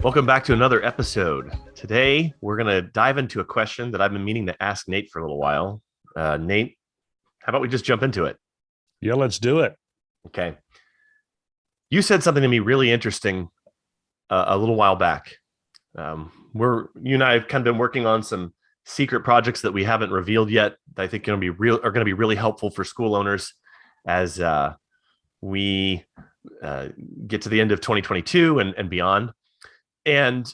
Welcome back to another episode. Today, we're going to dive into a question that I've been meaning to ask Nate for a little while. Nate, how about we just jump into it? Yeah, let's do it. Okay. You said something to me really interesting a little while back. You and I have kind of been working on some secret projects that we haven't revealed yet. That I think are going to be really helpful for school owners as we get to the end of 2022 and beyond. And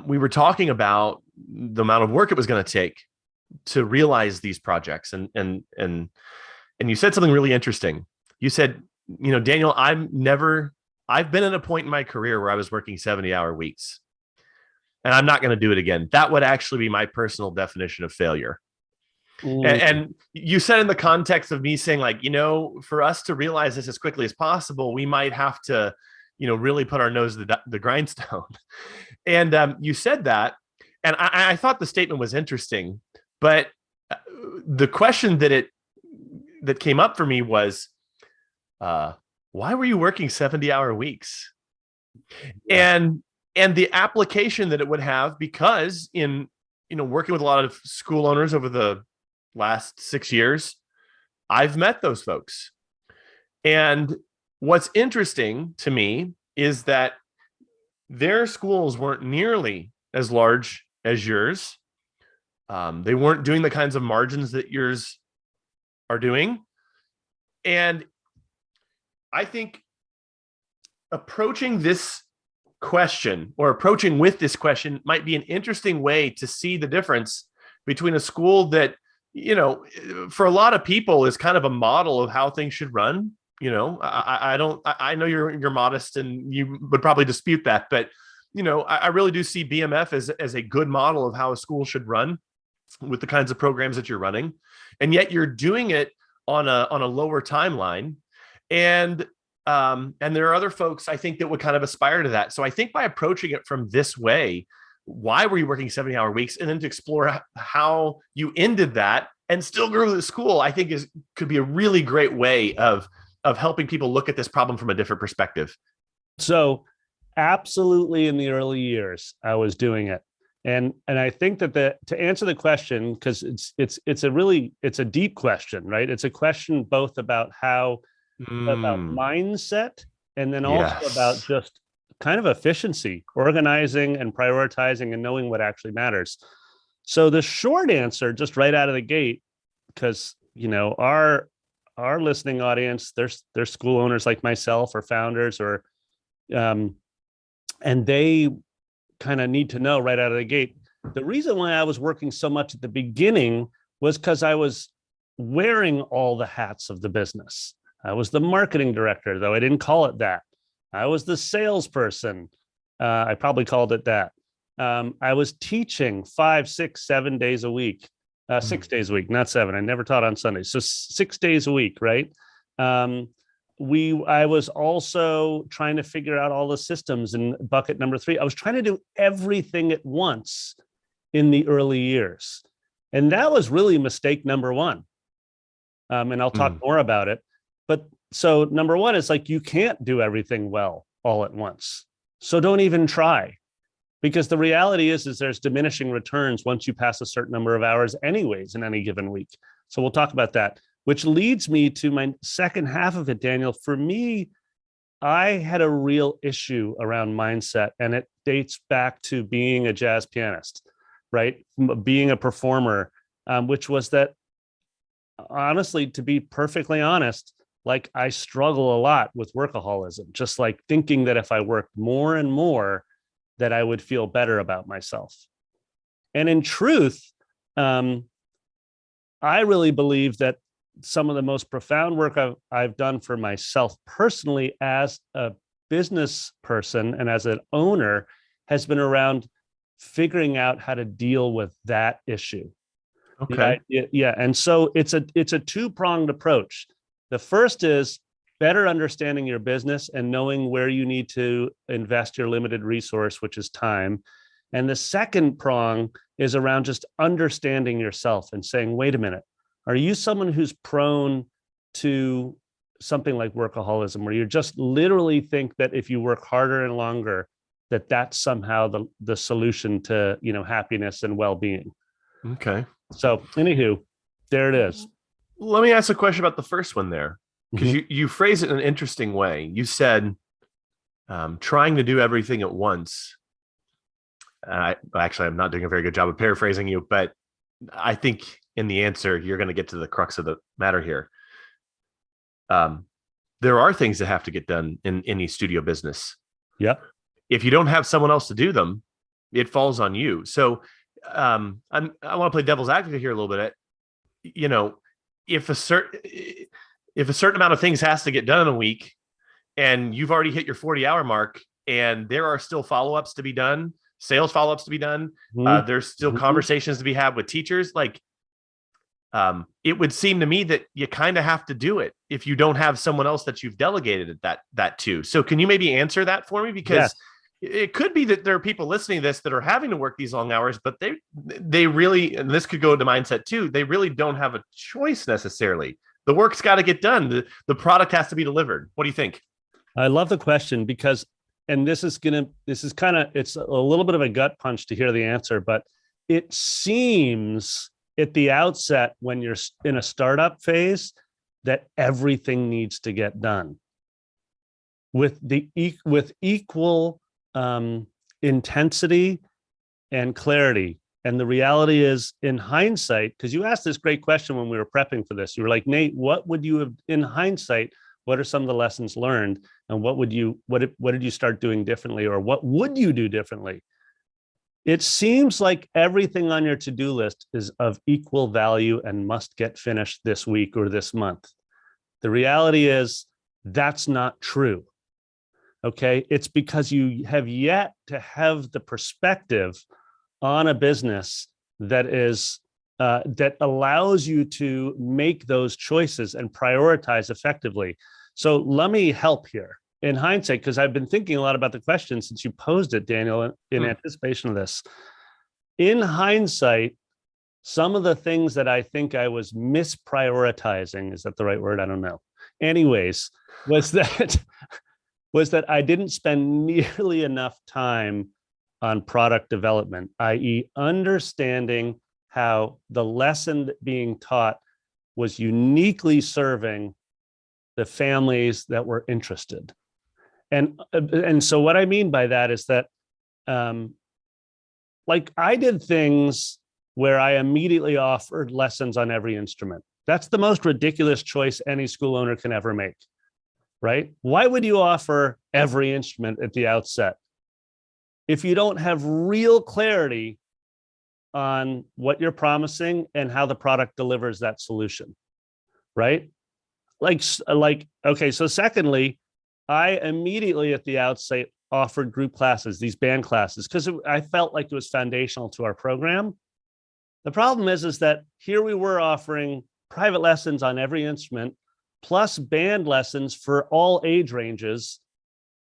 we were talking about the amount of work it was going to take to realize these projects. And you said something really interesting. You said, Daniel, I've been at a point in my career where I was working 70-hour weeks, and I'm not going to do it again. That would actually be my personal definition of failure. And you said in the context of me saying, like, for us to realize this as quickly as possible, we might have to really put our nose to the grindstone. And you said that, and I thought the statement was interesting, but the question that came up for me was, why were you working 70-hour weeks? Yeah. And the application that it would have, because in working with a lot of school owners over the last 6 years, I've met those folks. And what's interesting to me is that their schools weren't nearly as large as yours. They weren't doing the kinds of margins that yours are doing. And I think approaching this question or approaching with this question might be an interesting way to see the difference between a school that, for a lot of people is kind of a model of how things should run. I know you're modest and you would probably dispute that, but I really do see BMF as a good model of how a school should run with the kinds of programs that you're running. And yet you're doing it on a lower timeline. And there are other folks, I think, that would kind of aspire to that. So I think by approaching it from this way, why were you working 70-hour weeks? And then to explore how you ended that and still grew the school, I think could be a really great way of helping people look at this problem from a different perspective. So absolutely, in the early years, I was doing it. And I think that to answer the question, because it's a deep question, right? It's a question both about about mindset, and then also about just kind of efficiency, organizing and prioritizing and knowing what actually matters. So the short answer, just right out of the gate, because our listening audience, they're school owners like myself or founders, or and they kind of need to know right out of the gate. The reason why I was working so much at the beginning was because I was wearing all the hats of the business. I was the marketing director, though I didn't call it that. I was the salesperson. I probably called it that. I was teaching 5, 6, 7 days a week. 6 days a week, not 7. I never taught on Sundays. So 6 days a week, right? I was also trying to figure out all the systems in bucket number 3. I was trying to do everything at once in the early years. And that was really mistake number 1. And I'll talk more about it. But so number 1 is like, you can't do everything well all at once. So don't even try. Because the reality is there's diminishing returns once you pass a certain number of hours anyways in any given week. So we'll talk about that, which leads me to my second half of it, Daniel. For me, I had a real issue around mindset, and it dates back to being a jazz pianist, right? Being a performer, which was that, honestly, to be perfectly honest, like I struggle a lot with workaholism, just like thinking that if I worked more and more, that I would feel better about myself. And in truth, I really believe that some of the most profound work I've done for myself personally as a business person and as an owner has been around figuring out how to deal with that issue. Okay. Yeah. And so it's a two-pronged approach. The first is better understanding your business and knowing where you need to invest your limited resource, which is time. And the second prong is around just understanding yourself and saying, wait a minute, are you someone who's prone to something like workaholism, where you just literally think that if you work harder and longer, that that's somehow the solution to, happiness and well-being. Okay. So anywho, there it is. Let me ask a question about the first one there, because Mhm. you phrase it in an interesting way. You said trying to do everything at once. I'm not doing a very good job of paraphrasing you, but I think in the answer, you're going to get to the crux of the matter here. There are things that have to get done in any studio business. Yep. If you don't have someone else to do them, it falls on you. So I want to play devil's advocate here a little bit. You know, if a certain amount of things has to get done in a week, and you've already hit your 40-hour mark, and there are still follow-ups to be done, sales follow-ups to be done, Mhm. there's still Mhm. conversations to be had with teachers. Like, it would seem to me that you kind of have to do it if you don't have someone else that you've delegated that to. So can you maybe answer that for me? Yes. Because it could be that there are people listening to this that are having to work these long hours, but they really, and this could go to mindset too, they really don't have a choice necessarily. The work's got to get done. The product has to be delivered. What do you think? I love the question because, and this is kind of, it's a little bit of a gut punch to hear the answer, but it seems at the outset when you're in a startup phase that everything needs to get done with equal intensity and clarity. And the reality is, in hindsight, because you asked this great question when we were prepping for this, you were like, Nate, what would you have, in hindsight, what are some of the lessons learned, and what did you start doing differently, or what would you do differently? It seems like everything on your to-do list is of equal value and must get finished this week or this month. The reality is that's not true. Okay, it's because you have yet to have the perspective on a business that is that allows you to make those choices and prioritize effectively. So let me help here in hindsight, because I've been thinking a lot about the question since you posed it, Daniel, in anticipation of this. In hindsight, some of the things that I think I was misprioritizing, is that the right word? I don't know. Anyways, was that I didn't spend nearly enough time on product development, i.e., understanding how the lesson being taught was uniquely serving the families that were interested. And so what I mean by that is that, like, I did things where I immediately offered lessons on every instrument. That's the most ridiculous choice any school owner can ever make, right? Why would you offer every instrument at the outset if you don't have real clarity on what you're promising and how the product delivers that solution, right? Okay, so secondly, I immediately at the outset offered group classes, these band classes, because I felt like it was foundational to our program. The problem is that here we were offering private lessons on every instrument, plus band lessons for all age ranges.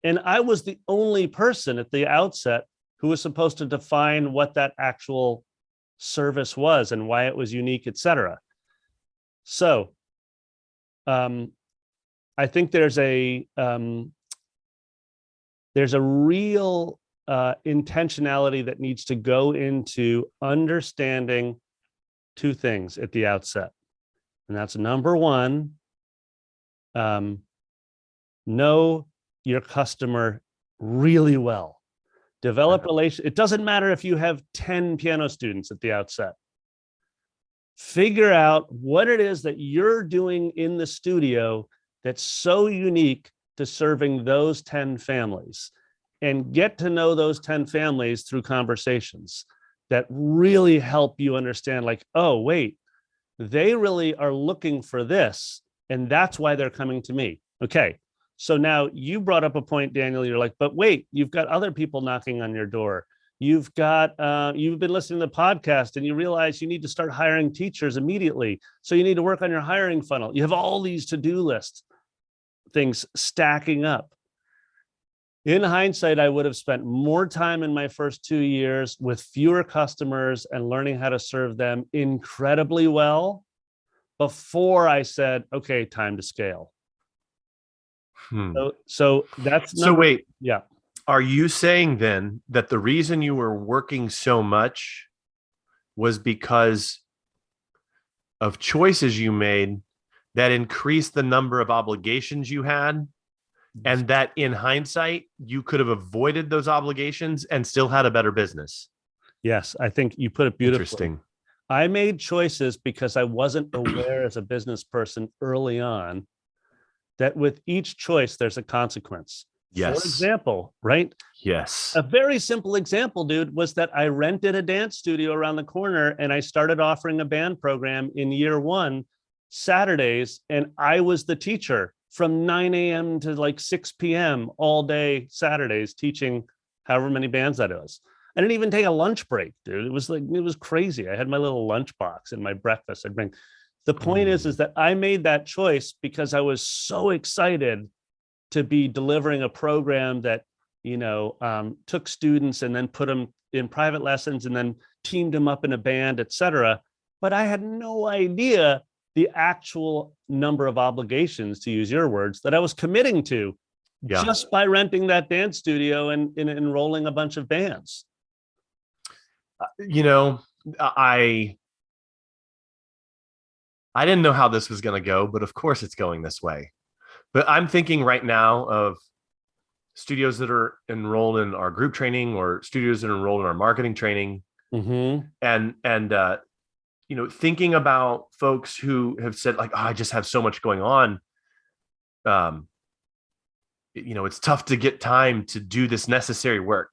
And I was the only person at the outset who was supposed to define what that actual service was and why it was unique, et cetera. So I think there's a real intentionality that needs to go into understanding two things at the outset. And that's number one, know your customer really well. Develop relations. It doesn't matter if you have 10 piano students at the outset. Figure out what it is that you're doing in the studio that's so unique to serving those 10 families, and get to know those 10 families through conversations that really help you understand, like, oh, wait, they really are looking for this, and that's why they're coming to me. Okay. So now you brought up a point, Daniel. You're like, but wait, you've got other people knocking on your door. You've been listening to the podcast and you realize you need to start hiring teachers immediately. So you need to work on your hiring funnel. You have all these to-do list things stacking up. In hindsight, I would have spent more time in my first 2 years with fewer customers and learning how to serve them incredibly well before I said, okay, time to scale. Hmm. So that's So number. wait, Yeah. are you saying then that the reason you were working so much was because of choices you made that increased the number of obligations you had, and that in hindsight you could have avoided those obligations and still had a better business? Yes, I think you put it beautifully. Interesting. I made choices because I wasn't aware as a business person early on that with each choice, there's a consequence. For Yes. example, right? Yes. A very simple example, dude, was that I rented a dance studio around the corner and I started offering a band program in year one, Saturdays, and I was the teacher from 9 a.m. to like 6 p.m. all day Saturdays, teaching however many bands that was. I didn't even take a lunch break, dude. It was crazy. I had my little lunch box and my breakfast I'd bring. The point is that I made that choice because I was so excited to be delivering a program that took students and then put them in private lessons and then teamed them up in a band, etc. But I had no idea the actual number of obligations, to use your words, that I was committing to Yeah. just by renting that dance studio and enrolling a bunch of bands. You know, I didn't know how this was going to go, but of course it's going this way. But I'm thinking right now of studios that are enrolled in our group training or studios that are enrolled in our marketing training. Mm-hmm. And thinking about folks who have said like, oh, I just have so much going on. It's tough to get time to do this necessary work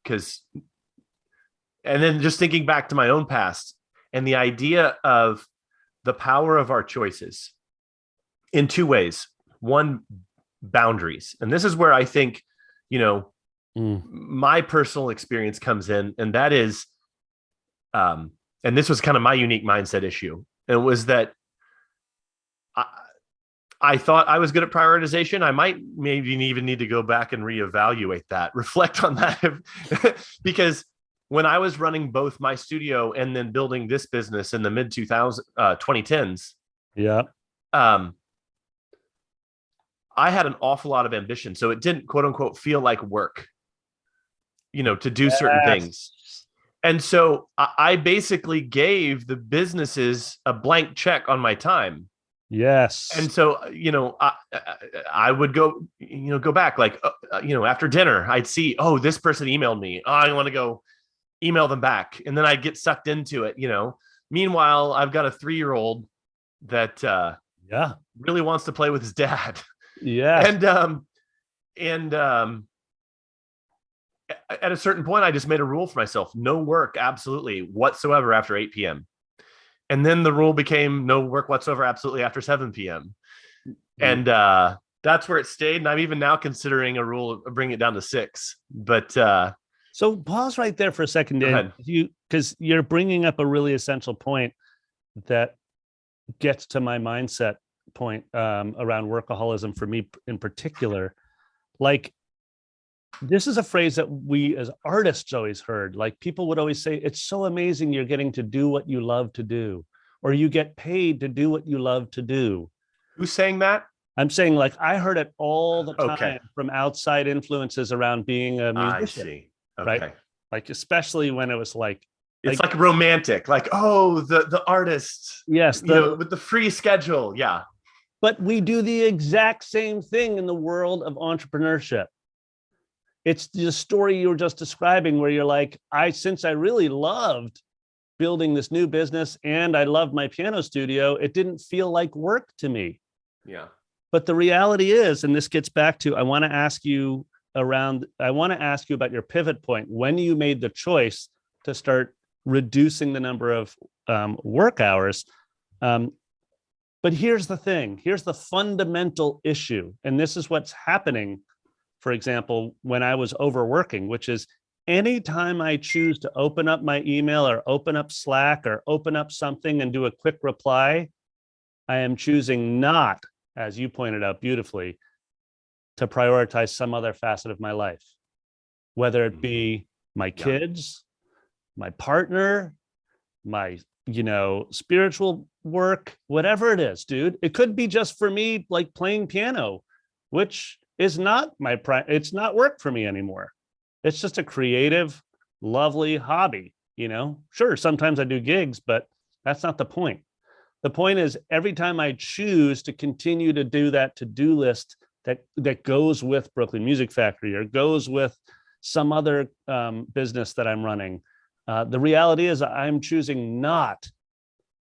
and then just thinking back to my own past and the idea of the power of our choices in two ways. One, boundaries. And this is where I think, my personal experience comes in. And that is, and this was kind of my unique mindset issue. And it was that I thought I was good at prioritization. I might maybe even need to go back and reevaluate that, reflect on that. Because when I was running both my studio and then building this business in the mid 2010s, yeah, I had an awful lot of ambition. So it didn't, quote unquote, feel like work, to do certain things. And so I basically gave the businesses a blank check on my time. Yes. And so, I would go back like, after dinner, I'd see, oh, this person emailed me. Oh, I want to go email them back. And then I'd get sucked into it, Meanwhile, I've got a 3-year-old that really wants to play with his dad. Yeah. And at a certain point, I just made a rule for myself: no work, absolutely whatsoever, after 8 p.m. And then the rule became no work whatsoever, absolutely, after 7 p.m. And that's where it stayed. And I'm even now considering a rule of bringing it down to 6. But so pause right there for a second, Dan, because you're bringing up a really essential point that gets to my mindset point around workaholism for me in particular. Like, this is a phrase that we as artists always heard. Like, people would always say, it's so amazing you're getting to do what you love to do, or you get paid to do what you love to do. Who's saying that? I'm saying, like, I heard it all the time from outside influences around being a musician. I see. Okay. Right? Like, especially when it was like, it's like romantic, like, oh, the artist. Yes. With the free schedule. Yeah. But we do the exact same thing in the world of entrepreneurship. It's the story you were just describing where you're like, since I really loved building this new business and I loved my piano studio, it didn't feel like work to me. Yeah. But the reality is, and this gets back to, I want to ask you about your pivot point when you made the choice to start reducing the number of work hours. But here's the thing, here's the fundamental issue. And this is what's happening, for example, when I was overworking, which is anytime I choose to open up my email or open up Slack or open up something and do a quick reply, I am choosing not, as you pointed out beautifully, to prioritize some other facet of my life, whether it be my kids, my partner, my, spiritual work, whatever it is, dude. It could be just for me, like playing piano, which is not it's not work for me anymore. It's just a creative, lovely hobby. Sure, sometimes I do gigs, but that's not the point. The point is, every time I choose to continue to do that to-do list that goes with Brooklyn Music Factory or goes with some other business that I'm running, the reality is I'm choosing not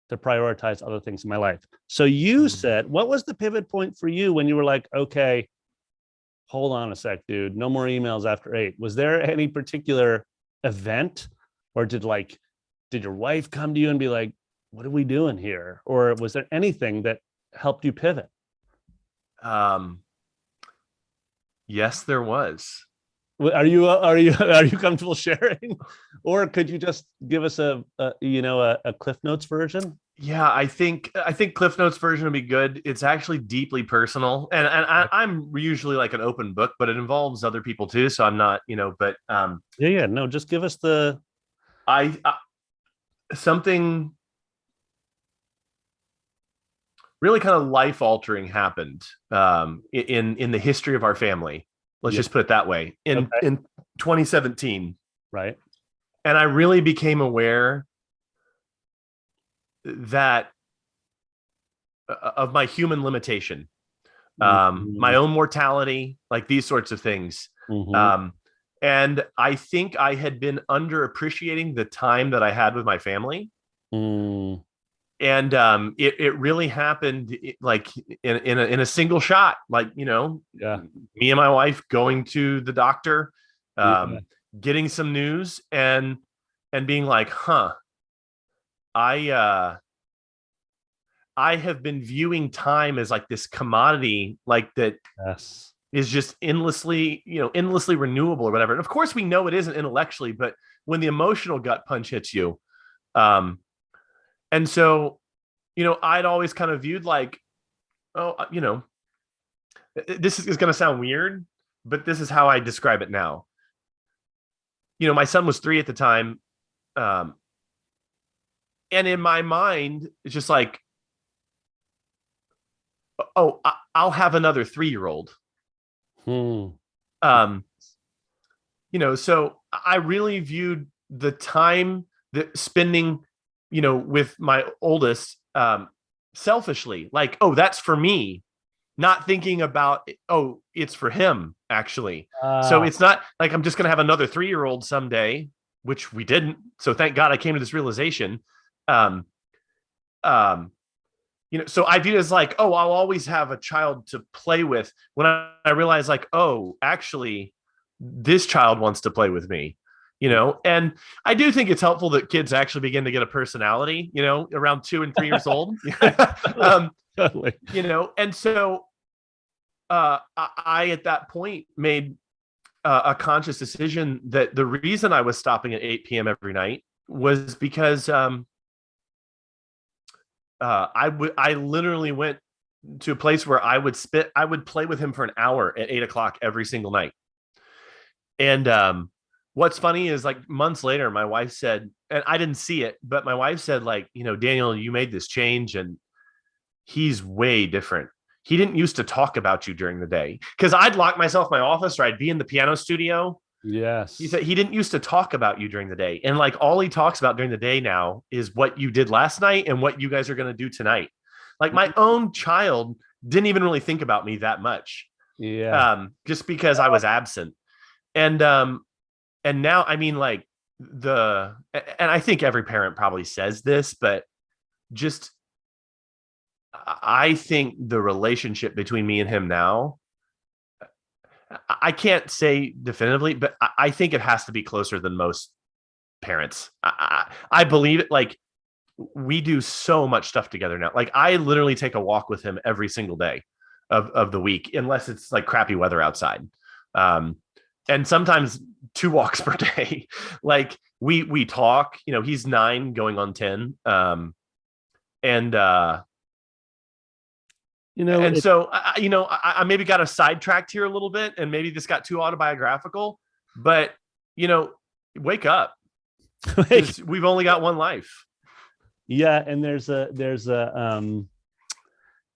to prioritize other things in my life. So you said, what was the pivot point for you when you were like, okay, hold on a sec, dude, no more emails after 8? Was there any particular event, or did your wife come to you and be like, what are we doing here? Or was there anything that helped you pivot? Yes, there was. Are you comfortable sharing, or could you just give us a Cliff Notes version? Yeah, I think Cliff Notes version would be good. It's actually deeply personal, and I'm usually like an open book, but it involves other people too. So I'm not, but No, just give us the. I something really kind of life altering happened in the history of our family. Let's just put it that way. In 2017, right, and I really became aware that of my human limitation, my own mortality, like these sorts of things. And I think I had been underappreciating the time that I had with my family. And it really happened like in a single shot, like, me and my wife going to the doctor, getting some news and being like, I have been viewing time as like this commodity, like that is just endlessly renewable or whatever. And of course we know it isn't intellectually, but when the emotional gut punch hits you, and so, I'd always kind of viewed like, this is going to sound weird, but this is how I describe it now. My son was 3 at the time. And in my mind, it's just like, oh, I'll have another 3-year-old. So I really viewed the time that spending, with my oldest, selfishly, like, oh, that's for me, not thinking about, oh, it's for him actually. So it's not like I'm just going to have another 3-year-old someday, which we didn't. So thank God I came to this realization. So I view it as like, oh, I'll always have a child to play with, when I realize like, oh, actually this child wants to play with me. And I do think it's helpful that kids actually begin to get a personality, around 2 and 3 years old. And so I at that point made a conscious decision that the reason I was stopping at 8 p.m. every night was because I literally went to a place where I would play with him for an hour at 8 o'clock every single night. And what's funny is, like, months later, my wife said, and I didn't see it, but my wife said, like, Daniel, you made this change and he's way different. He didn't used to talk about you during the day, because I'd lock myself in my office or I'd be in the piano studio. Yes. He said he didn't used to talk about you during the day. And like, all he talks about during the day now is what you did last night and what you guys are going to do tonight. Like, my own child didn't even really think about me that much. Just because I was absent. And now, I mean, like, and I think every parent probably says this, but just, I think the relationship between me and him now, I can't say definitively, but I think it has to be closer than most parents. I believe it. Like, we do so much stuff together now. Like, I literally take a walk with him every single day of the week, unless it's like crappy weather outside. And sometimes 2 walks per day. Like, we talk, he's 9 going on 10. So I maybe got us sidetracked here a little bit, and maybe this got too autobiographical, but wake up. We've only got one life. Yeah. And there's a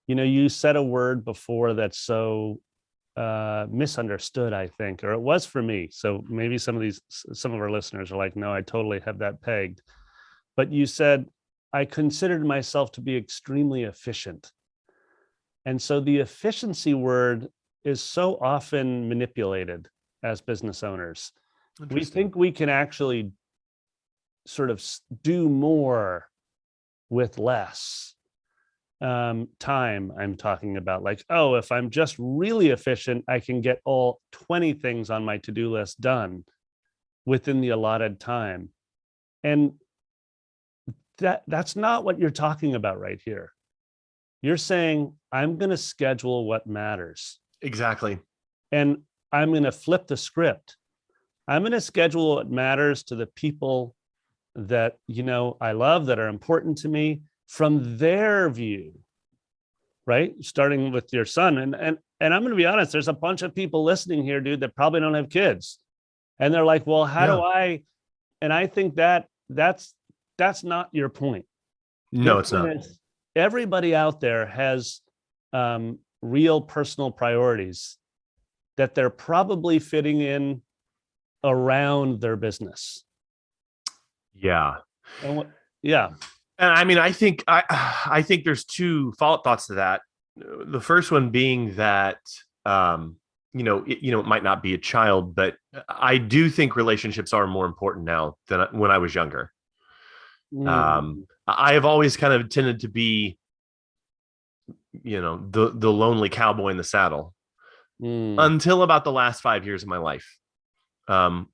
you said a word before that's so misunderstood, I think, or it was for me. So maybe some of our listeners are like, no, I totally have that pegged. But you said, I considered myself to be extremely efficient. And so the efficiency word is so often manipulated as business owners. We think we can actually sort of do more with less time. I'm talking about, like, oh, if I'm just really efficient, I can get all 20 things on my to-do list done within the allotted time. And that's not what you're talking about right here. You're saying, I'm going to schedule what matters. Exactly. And I'm going to flip the script. I'm going to schedule what matters to the people that, I love, that are important to me from their view, right? Starting with your son. And I'm going to be honest, there's a bunch of people listening here, dude, that probably don't have kids. And they're like, well, how do I? And I think that's not your point. No, it's not. Everybody out there has real personal priorities that they're probably fitting in around their business. Yeah. Yeah. And I mean, I think there's two follow-up thoughts to that. The first one being that, it might not be a child, but I do think relationships are more important now than when I was younger. I have always kind of tended to be, the lonely cowboy in the saddle until about the last 5 years of my life,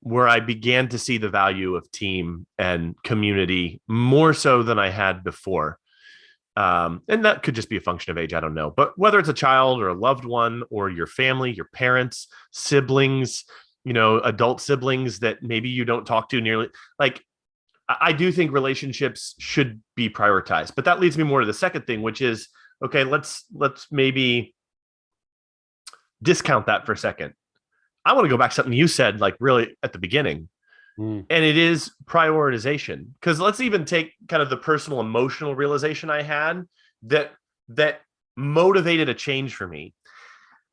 where I began to see the value of team and community more so than I had before. And that could just be a function of age. I don't know. But whether it's a child or a loved one or your family, your parents, siblings, adult siblings that maybe you don't talk to nearly, like, I do think relationships should be prioritized. But that leads me more to the second thing, which is, okay, let's maybe discount that for a second. I want to go back to something you said, like, really at the beginning. And it is prioritization. Because let's even take kind of the personal emotional realization I had that motivated a change for me.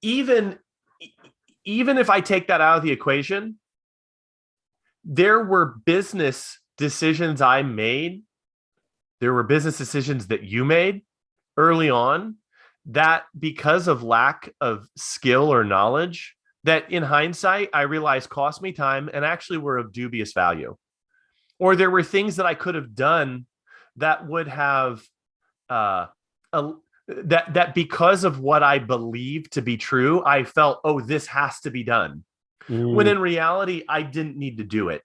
Even if I take that out of the equation, there were business decisions I made. There were business decisions that you made early on that, because of lack of skill or knowledge, that in hindsight, I realized cost me time and actually were of dubious value. Or there were things that I could have done that would have, that because of what I believed to be true, I felt, oh, this has to be done. When in reality, I didn't need to do it.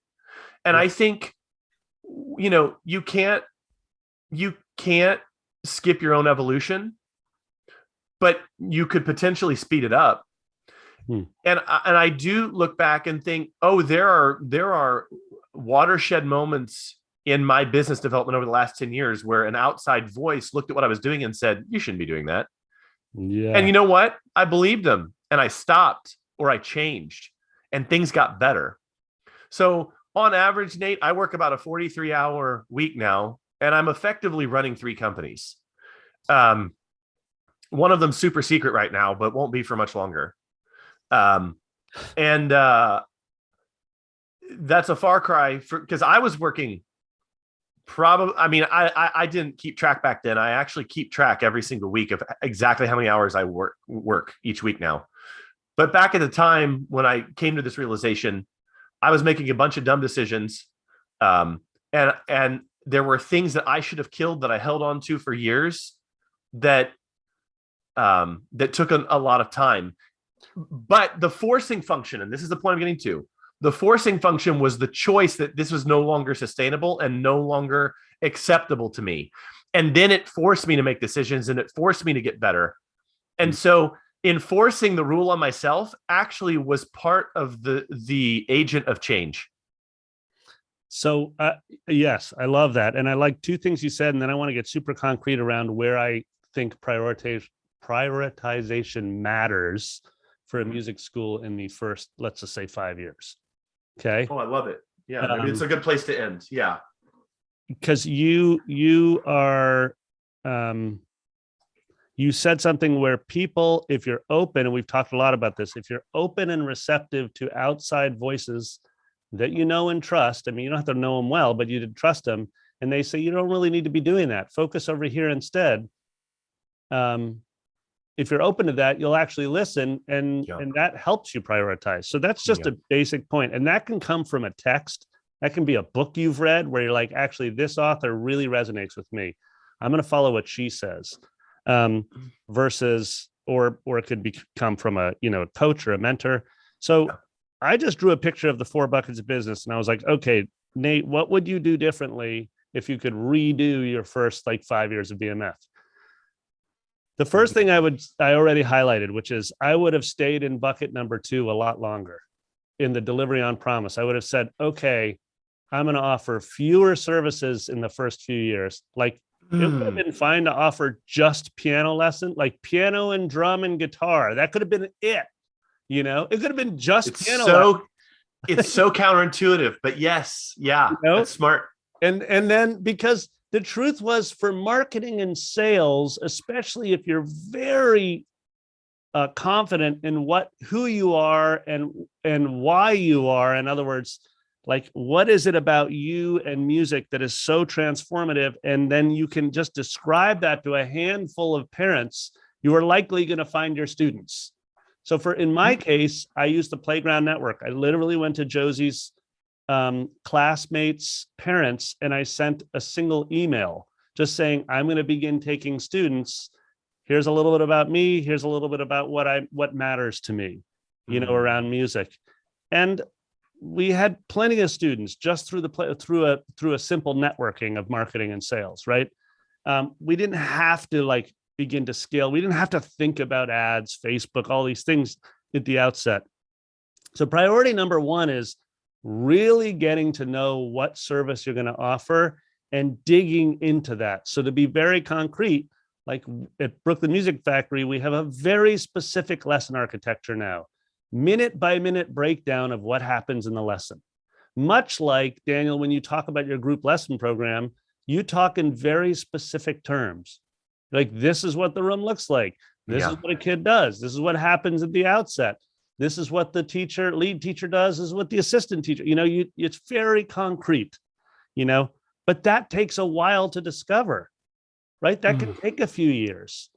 And I think, you can't skip your own evolution, but you could potentially speed it up. And I do look back and think, oh, there are watershed moments in my business development over the last 10 years where an outside voice looked at what I was doing and said, you shouldn't be doing that. Yeah. And you know what? I believed them and I stopped, or I changed, and things got better. So on average, Nate, I work about a 43-hour week now, and I'm effectively running 3 companies. One of them super secret right now, but won't be for much longer. And that's a far cry because I was working probably, I mean, I didn't keep track back then. I actually keep track every single week of exactly how many hours I work each week now. But back at the time when I came to this realization, I was making a bunch of dumb decisions. And there were things that I should have killed that I held on to for years that took a lot of time. But the forcing function, and this is the point I'm getting to, the forcing function was the choice that this was no longer sustainable and no longer acceptable to me. And then it forced me to make decisions, and it forced me to get better. And so enforcing the rule on myself actually was part of the agent of change. So yes, I love that. And I like 2 things you said, and then I want to get super concrete around where I think prioritization matters for a music school in the first, let's just say, 5 years. Okay. Oh, I love it. Yeah. Maybe it's a good place to end. Yeah. Because you are, You said something where people, if you're open, and we've talked a lot about this, if you're open and receptive to outside voices that you know and trust, I mean, you don't have to know them well, but you did trust them, and they say, you don't really need to be doing that. Focus over here instead. If you're open to that, you'll actually listen, and that helps you prioritize. So that's just a basic point. And that can come from a text. That can be a book you've read where you're like, actually, this author really resonates with me. I'm going to follow what she says. Versus, or it could come from a coach or a mentor. So I just drew a picture of the 4 buckets of business, and I was like, okay, Nate, what would you do differently if you could redo your first 5 years of BMF? The first thing I already highlighted, which is I would have stayed in bucket number 2 a lot longer in the delivery on promise. I would have said, okay, I'm going to offer fewer services in the first few years. It would have been fine to offer just piano lesson, like piano and drum and guitar. That could have been it. It could have been just piano lesson. It's so counterintuitive, but yes, that's smart. And then, because the truth was, for marketing and sales, especially if you're very confident in who you are and why you are, in other words, what is it about you and music that is so transformative? And then you can just describe that to a handful of parents, you are likely going to find your students. So in my case, I used the Playground Network. I literally went to Josie's classmates' parents, and I sent a single email just saying, I'm going to begin taking students. Here's a little bit about me. Here's a little bit about what matters to me, around music. And we had plenty of students just through a simple networking of marketing and sales, right? We didn't have to begin to scale. We didn't have to think about ads, Facebook, all these things at the outset. So priority number 1 is really getting to know what service you're going to offer and digging into that. So to be very concrete, at Brooklyn Music Factory, we have a very specific lesson architecture now. Minute by minute breakdown of what happens in the lesson. Much like, Daniel, when you talk about your group lesson program, you talk in very specific terms. This is what the room looks like. This is what a kid does. This is what happens at the outset. This is what the lead teacher does. This is what the assistant teacher, it's very concrete, but that takes a while to discover, right? That can take a few years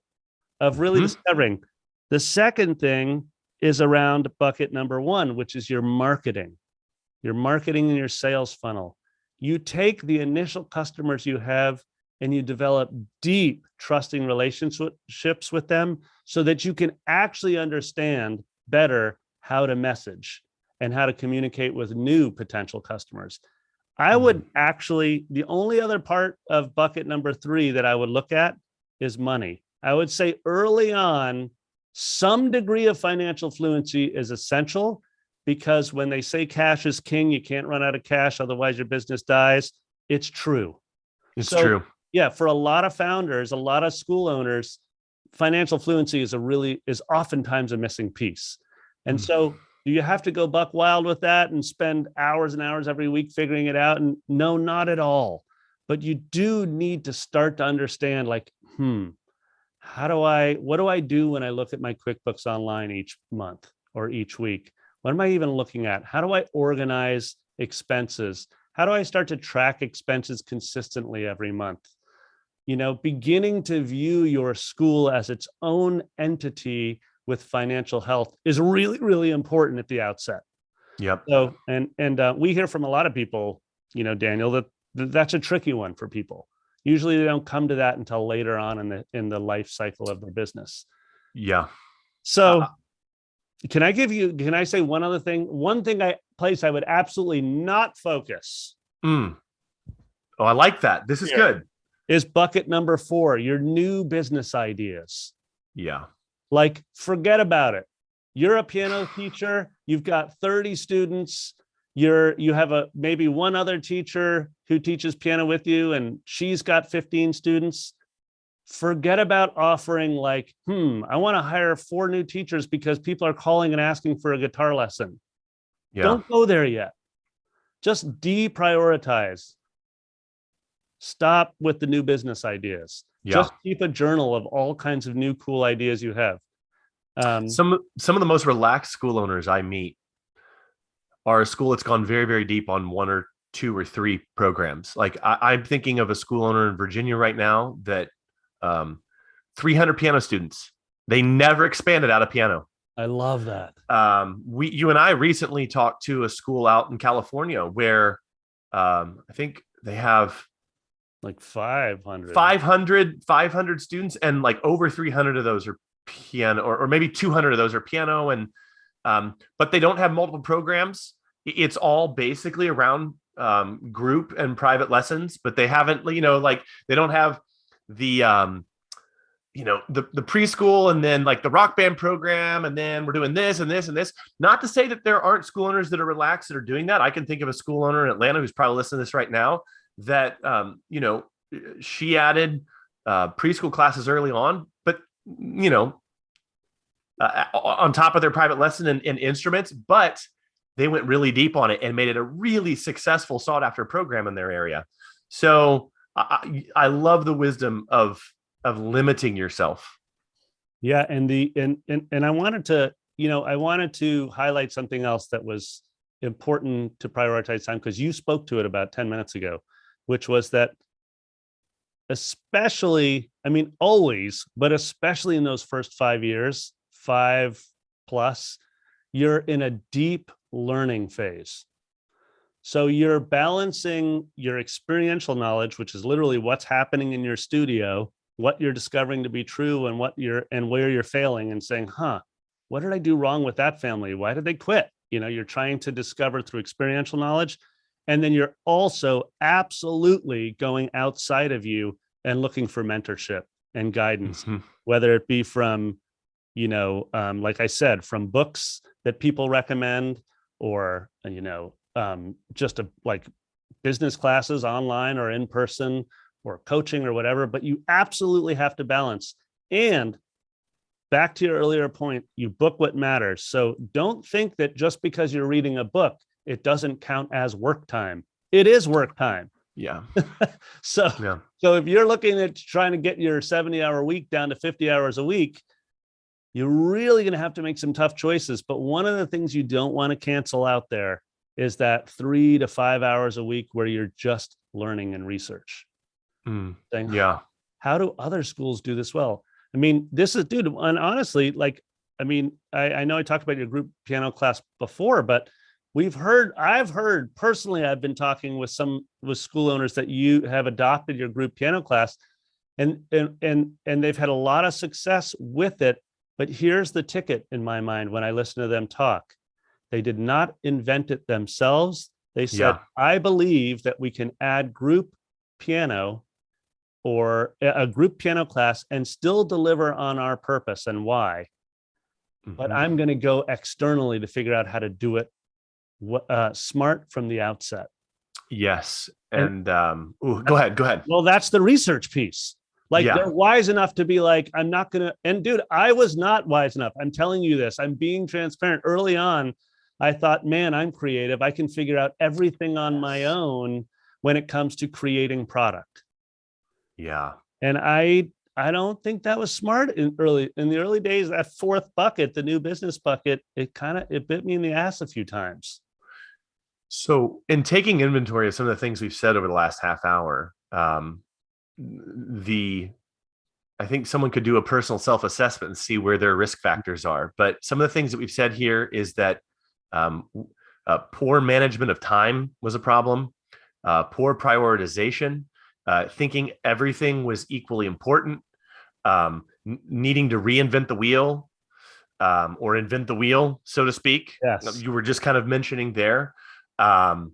of really discovering. The second thing is around bucket number 1, which is your marketing and your sales funnel. You take the initial customers you have and you develop deep, trusting relationships with them so that you can actually understand better how to message and how to communicate with new potential customers. I would actually, the only other part of bucket number 3 that I would look at is money. I would say early on, some degree of financial fluency is essential, because when they say cash is king, you can't run out of cash, otherwise your business dies. It's true. It's true. Yeah, for a lot of founders, a lot of school owners, financial fluency is oftentimes a missing piece. And so do you have to go buck wild with that and spend hours and hours every week figuring it out? And no, not at all. But you do need to start to understand, what do I do when I look at my QuickBooks Online each month or each week? What am I even looking at? How do I organize expenses? How do I start to track expenses consistently every month? Beginning to view your school as its own entity with financial health is really, really important at the outset. Yep. So, and we hear from a lot of people, Daniel, that that's a tricky one for people. Usually they don't come to that until later on in the life cycle of their business. Yeah. So can I say one other thing? One place I would absolutely not focus. Oh, I like that. This is good. Is bucket number 4, your new business ideas. Yeah. Forget about it. You're a piano teacher. You've got 30 students. You have maybe one other teacher who teaches piano with you, and she's got 15 students. Forget about offering I want to hire 4 new teachers because people are calling and asking for a guitar lesson. Yeah. Don't go there yet. Just deprioritize. Stop with the new business ideas. Yeah. Just keep a journal of all kinds of new cool ideas you have. Some of the most relaxed school owners I meet are a school that's gone very, very deep on one or two or three programs. Like I'm thinking of a school owner in Virginia right now that 300 piano students. They never expanded out of piano. I love that. You and I recently talked to a school out in California where I think they have Like 500. 500 students, and like over 300 of those are piano, or maybe 200 of those are piano. And but they don't have multiple programs. It's all basically around group and private lessons, but they haven't, like they don't have the the preschool and then like the rock band program, and then we're doing this and this and this. Not to say that there aren't school owners that are relaxed that are doing that. I can think of a school owner in Atlanta who's probably listening to this right now that she added preschool classes early on, but on top of their private lesson and instruments, but they went really deep on it and made it a really successful, sought after program in their area. So I love the wisdom of limiting yourself. Yeah. And I wanted to highlight something else that was important to prioritize time, because you spoke to it about 10 minutes ago, which was that especially, I mean, always, but especially in those first 5 years, 5 plus, you're in a deep learning phase. So you're balancing your experiential knowledge, which is literally what's happening in your studio, what you're discovering to be true, and where you're failing, and saying, what did I do wrong with that family? Why did they quit? You're trying to discover through experiential knowledge. And then you're also absolutely going outside of you and looking for mentorship and guidance, whether it be from, like I said, from books that people recommend, or, just like business classes online or in person, or coaching or whatever. But you absolutely have to balance. And back to your earlier point, you book what matters. So don't think that just because you're reading a book, it doesn't count as work time. It is work time. Yeah. So if you're looking at trying to get your 70-hour week down to 50 hours a week, you're really going to have to make some tough choices. But one of the things you don't want to cancel out there is that 3 to 5 hours a week where you're just learning and research. Saying, how do other schools do this well? I mean, this is, dude, and honestly, like, I mean, I know I talked about your group piano class before, but I've heard personally, I've been talking with school owners that you have adopted your group piano class, and they've had a lot of success with it. But here's the ticket in my mind when I listen to them talk. They did not invent it themselves. They said, I believe that we can add group piano or a group piano class and still deliver on our purpose and why. But I'm going to go externally to figure out how to do it smart from the outset. Yes. And go ahead. Well, that's the research piece. Like, they're wise enough to be like, I'm not going to, and dude, I was not wise enough. I'm telling you this, I'm being transparent. Early on, I thought, man, I'm creative. I can figure out everything on my own when it comes to creating product. Yeah. And I don't think that was smart in the early days. That fourth bucket, the new business bucket, it bit me in the ass a few times. So in taking inventory of some of the things we've said over the last half hour, I think someone could do a personal self-assessment and see where their risk factors are. But some of the things that we've said here is that poor management of time was a problem, poor prioritization, thinking everything was equally important, needing to reinvent the wheel, or invent the wheel, so to speak. Yes. You were just kind of mentioning there. Are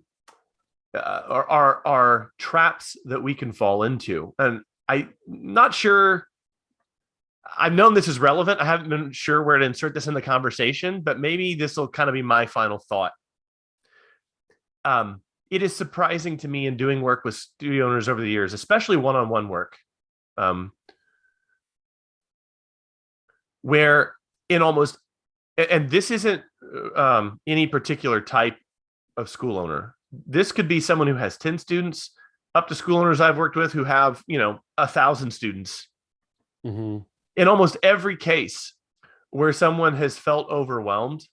traps that we can fall into. And I'm not sure, I've known this is relevant. I haven't been sure where to insert this in the conversation, but maybe this will kind of be my final thought. It is surprising to me in doing work with studio owners over the years, especially one-on-one work, where in almost, and this isn't any particular type of school owner. This could be someone who has 10 students, up to school owners I've worked with who have, 1,000 students. Mm-hmm. In almost every case where someone has felt overwhelmed,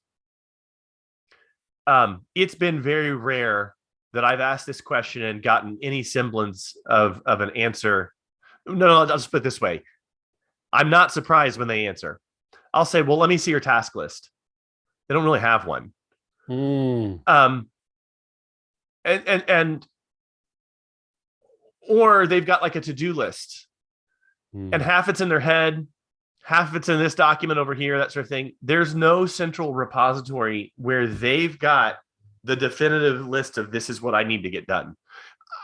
it's been very rare that I've asked this question and gotten any semblance of an answer. No, I'll just put it this way. I'm not surprised when they answer. I'll say, well, let me see your task list. They don't really have one. And or they've got like a to-do list and half it's in their head, half of it's in this document over here, that sort of thing. There's no central repository where they've got the definitive list of this is what I need to get done.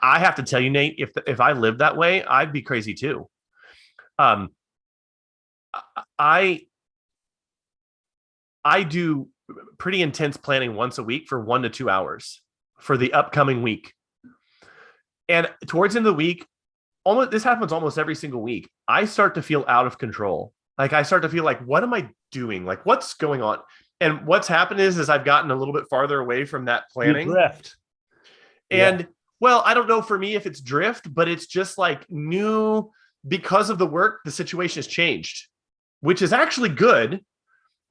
I have to tell you, Nate, if I lived that way, I'd be crazy too. I do pretty intense planning once a week for 1 to 2 hours for the upcoming week. And towards the end of the week, this happens almost every single week. I start to feel out of control. Like I start to feel like, what am I doing? Like what's going on? And what's happened is I've gotten a little bit farther away from that planning. You drift. And well, I don't know for me if it's drift, but it's just like new because of the work, the situation has changed, which is actually good.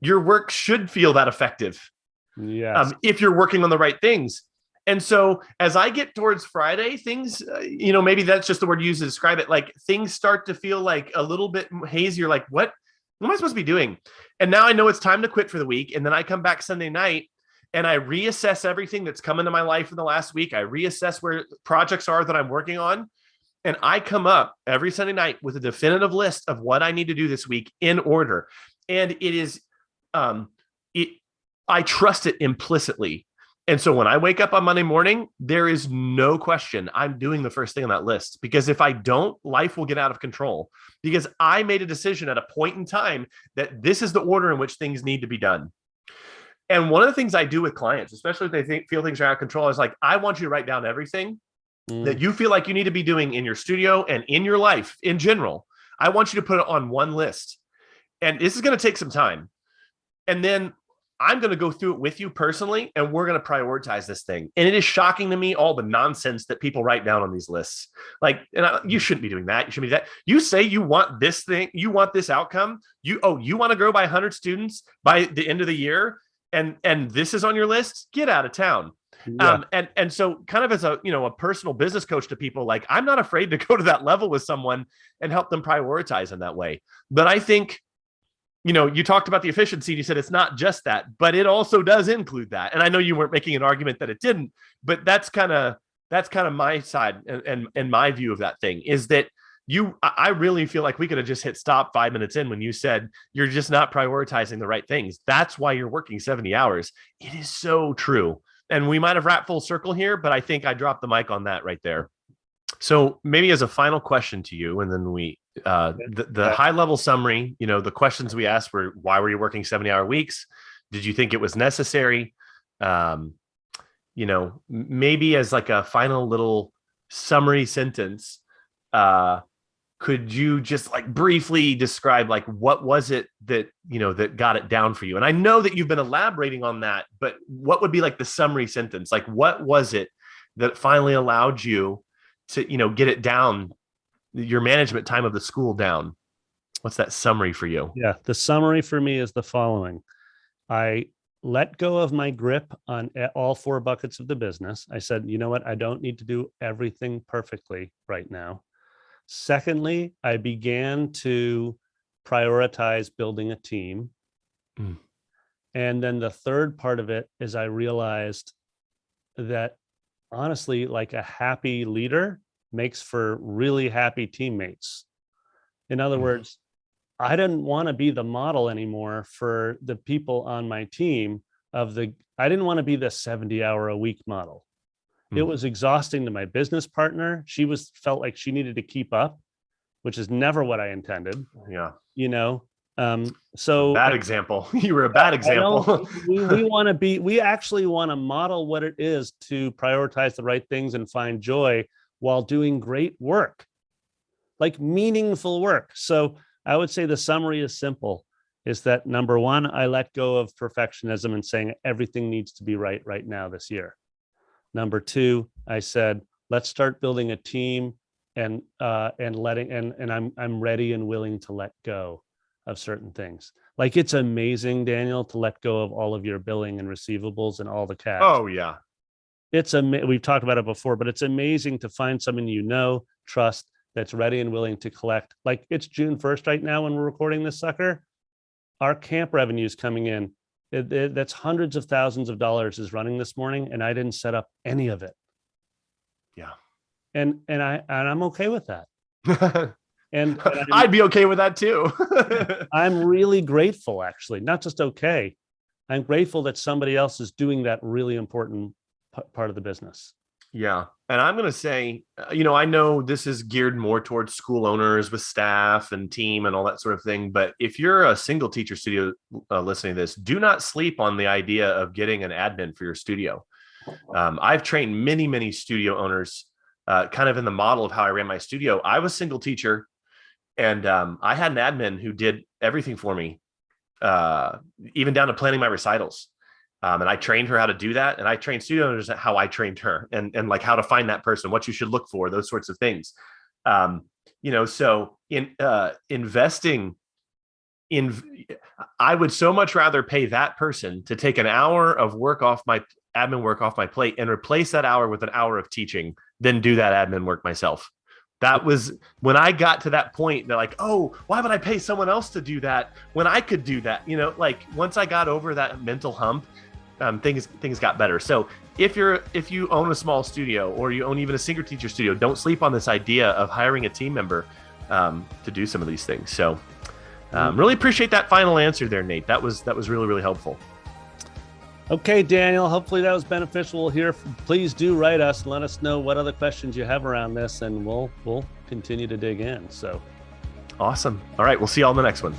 Your work should feel that effective. Yes. If you're working on the right things. And so as I get towards Friday, things, maybe that's just the word used to describe it. Like things start to feel like a little bit hazier. Like what am I supposed to be doing? And now I know it's time to quit for the week. And then I come back Sunday night and I reassess everything that's come into my life in the last week. I reassess where projects are that I'm working on. And I come up every Sunday night with a definitive list of what I need to do this week in order. And it is, I trust it implicitly. And so when I wake up on Monday morning, there is no question I'm doing the first thing on that list, because if I don't, life will get out of control, because I made a decision at a point in time that this is the order in which things need to be done. And one of the things I do with clients, especially if they feel things are out of control, is like, I want you to write down everything that you feel like you need to be doing in your studio and in your life in general. I want you to put it on one list. And this is going to take some time. And then I'm going to go through it with you personally, and we're going to prioritize this thing. And it is shocking to me, all the nonsense that people write down on these lists. Like, you shouldn't be doing that. You shouldn't be that. You say you want this thing, you want this outcome. You want to grow by 100 students by the end of the year. And this is on your list. Get out of town. Yeah. And so kind of as a personal business coach to people, like, I'm not afraid to go to that level with someone and help them prioritize in that way. But I think, you talked about the efficiency and you said it's not just that, but it also does include that. And I know you weren't making an argument that it didn't, but that's kind of my side and my view of that thing is that I really feel like we could have just hit stop 5 minutes in when you said you're just not prioritizing the right things. That's why you're working 70 hours. It is so true. And we might have wrapped full circle here, but I think I dropped the mic on that right there. So maybe as a final question to you, and then the high level summary, the questions we asked were, why were you working 70-hour weeks? Did you think it was necessary? Maybe as like a final little summary sentence, could you just like briefly describe like what was it that that got it down for you? And I know that you've been elaborating on that, but what would be like the summary sentence? Like what was it that finally allowed you to get it down, your management time of the school down? What's that summary for you? Yeah, the summary for me is the following. I let go of my grip on all 4 buckets of the business. I said, you know what? I don't need to do everything perfectly right now. Secondly, I began to prioritize building a team. And then the third part of it is I realized that honestly, like a happy leader makes for really happy teammates. In other words, I didn't want to be the model anymore for the people on my team I didn't want to be the 70-hour-a-week model. It was exhausting to my business partner. She felt like she needed to keep up, which is never what I intended. Yeah. So bad example. You were a bad example. We actually want to model what it is to prioritize the right things and find joy while doing great work, like meaningful work. So I would say the summary is simple, is that number one, I let go of perfectionism and saying everything needs to be right now this year. Number two, I said, Let's start building a team and I'm ready and willing to let go of certain things. Like, it's amazing, Daniel, to let go of all of your billing and receivables and all the cash. Oh yeah. We've talked about it before, but it's amazing to find someone trust, that's ready and willing to collect. Like, it's June 1st right now when we're recording this sucker. Our camp revenue is coming in. That's hundreds of thousands of dollars is running this morning, and I didn't set up any of it. Yeah. And I'm okay with that. And I'd be okay with that too. I'm really grateful, actually, not just okay. I'm grateful that somebody else is doing that really important part of the business. Yeah. And I'm going to say, I know this is geared more towards school owners with staff and team and all that sort of thing. But if you're a single teacher studio listening to this, do not sleep on the idea of getting an admin for your studio. I've trained many, many studio owners kind of in the model of how I ran my studio. I was single teacher, and I had an admin who did everything for me, even down to planning my recitals. And I trained her how to do that. And I trained studio owners how I trained her, and like how to find that person, what you should look for, those sorts of things. So in investing I would so much rather pay that person to take an hour of work off my admin work off my plate and replace that hour with an hour of teaching than do that admin work myself. That was when I got to that point. They're like, oh, why would I pay someone else to do that when I could do that? Like, once I got over that mental hump, things got better. So if you own a small studio, or you own even a single teacher studio, don't sleep on this idea of hiring a team member to do some of these things. So really appreciate that final answer there, Nate. That was really, really helpful. Okay, Daniel, hopefully that was beneficial here. Please do write us and let us know what other questions you have around this, and we'll continue to dig in. So awesome. All right, we'll see you all in the next one.